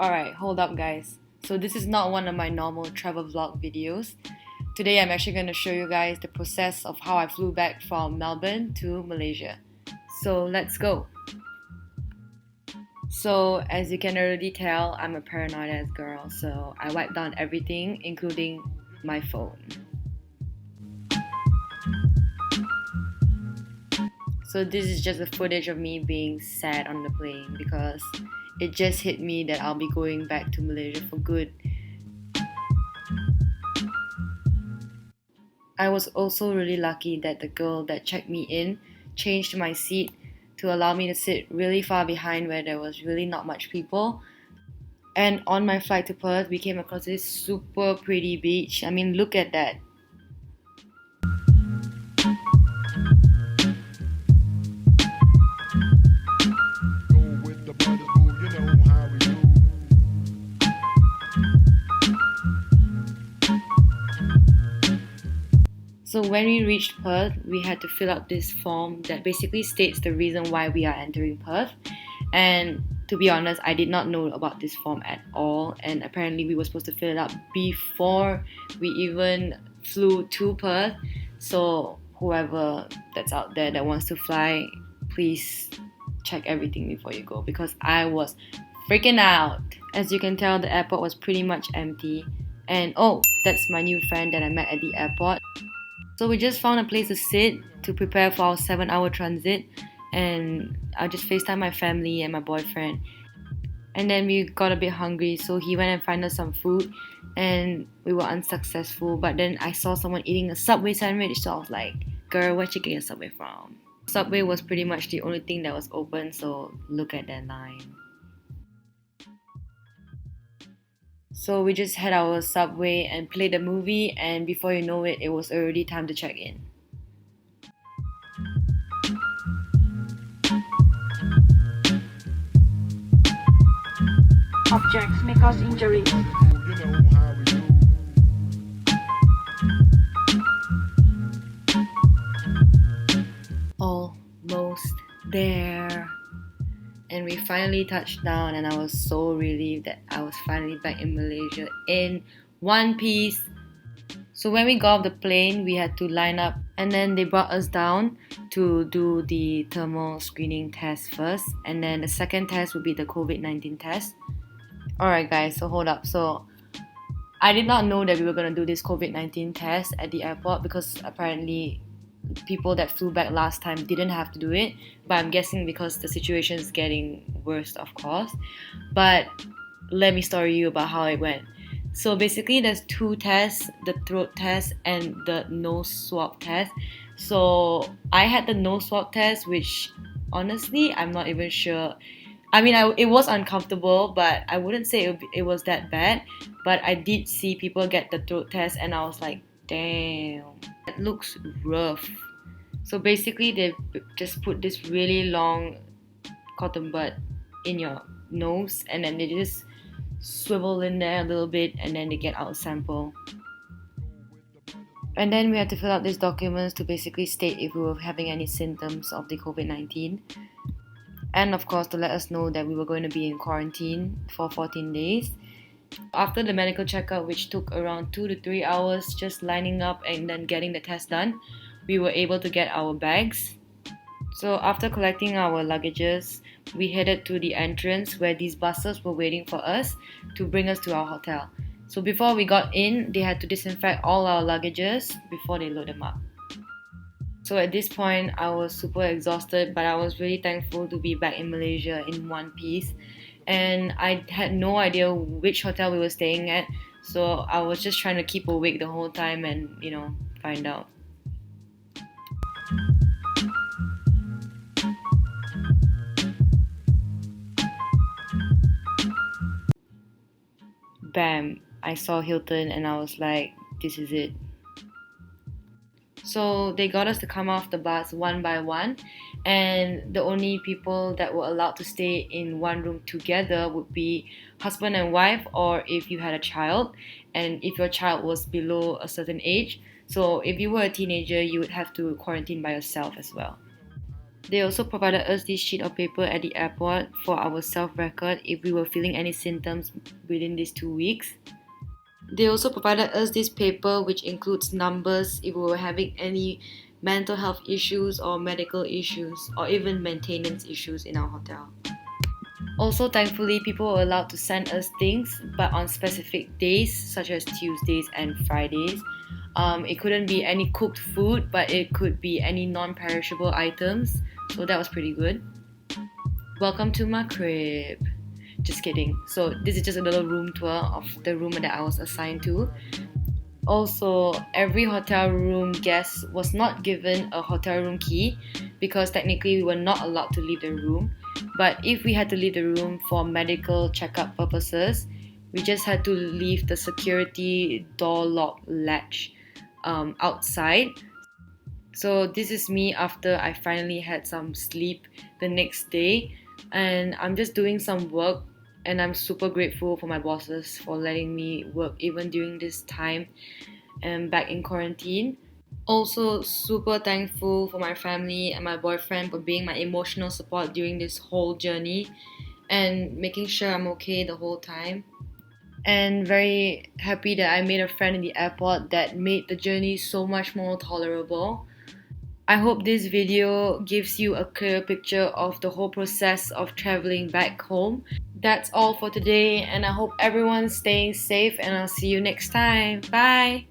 Alright, hold up guys. So this is not one of my normal travel vlog videos. Today I'm actually going to show you guys the process of how I flew back from Melbourne to Malaysia. So let's go. So as you can already tell, I'm a paranoid ass girl, so I wiped down everything including my phone. So this is just a footage of me being sad on the plane because it just hit me that I'll be going back to Malaysia for good. I was also really lucky that the girl that checked me in changed my seat to allow me to sit really far behind where there was really not much people. And on my flight to Perth, we came across this super pretty beach. I mean, look at that. So when we reached Perth, we had to fill out this form that basically states the reason why we are entering Perth. And to be honest, I did not know about this form at all, and apparently we were supposed to fill it out before we even flew to Perth. So whoever that's out there that wants to fly, please check everything before you go, because I was freaking out. As you can tell, the airport was pretty much empty. And oh, that's my new friend that I met at the airport. So we just found a place to sit to prepare for our 7-hour transit, and I just FaceTime my family and my boyfriend. And then we got a bit hungry, so he went and found us some food, and we were unsuccessful. But then I saw someone eating a Subway sandwich, so I was like, girl, where'd you get your Subway from? Subway was pretty much the only thing that was open, so look at that line. So we just had our Subway and played the movie, and before you know it, it was already time to check in. Objects may cause injuries. Almost there. And we finally touched down, and I was so relieved that I was finally back in Malaysia in one piece. So when we got off the plane, we had to line up, and then they brought us down to do the thermal screening test first, and then the second test would be the COVID-19 test. Alright guys, so hold up. So I did not know that we were going to do this COVID-19 test at the airport, because apparently people that flew back last time didn't have to do it, but I'm guessing because the situation is getting worse, of course. But let me story you about how it went. So basically there's two tests, the throat test and the nose swab test. So I had the nose swab test, which honestly I'm not even sure. I mean, it was uncomfortable, but I wouldn't say it was that bad. But I did see people get the throat test, and I was like, damn, it looks rough. So basically they just put this really long cotton bud in your nose, and then they just swivel in there a little bit, and then they get out a sample. And then we had to fill out these documents to basically state if we were having any symptoms of the COVID-19. And of course to let us know that we were going to be in quarantine for 14 days. After the medical checkup, which took around 2 to 3 hours just lining up and then getting the test done, we were able to get our bags. So after collecting our luggages, we headed to the entrance where these buses were waiting for us to bring us to our hotel. So before we got in, they had to disinfect all our luggages before they load them up. So at this point, I was super exhausted, but I was really thankful to be back in Malaysia in one piece. And I had no idea which hotel we were staying at, so I was just trying to keep awake the whole time and, find out. Bam, I saw Hilton and I was like, this is it. So they got us to come off the bus one by one, and the only people that were allowed to stay in one room together would be husband and wife, or if you had a child, and if your child was below a certain age. So if you were a teenager, you would have to quarantine by yourself as well. They also provided us this sheet of paper at the airport for our self-record if we were feeling any symptoms within these 2 weeks. They also provided us this paper which includes numbers if we were having any mental health issues or medical issues or even maintenance issues in our hotel. Also, thankfully, people were allowed to send us things, but on specific days, such as Tuesdays and Fridays. It couldn't be any cooked food, but it could be any non-perishable items, so that was pretty good. Welcome to my crib. Just kidding. So this is just a little room tour of the room that I was assigned to. Also, every hotel room guest was not given a hotel room key because technically we were not allowed to leave the room. But if we had to leave the room for medical checkup purposes, we just had to leave the security door lock latch outside. So this is me after I finally had some sleep the next day, and I'm just doing some work, and I'm super grateful for my bosses for letting me work even during this time and back in quarantine. Also super thankful for my family and my boyfriend for being my emotional support during this whole journey and making sure I'm okay the whole time. And very happy that I made a friend in the airport that made the journey so much more tolerable. I hope this video gives you a clear picture of the whole process of traveling back home. That's all for today, and I hope everyone's staying safe, and I'll see you next time. Bye!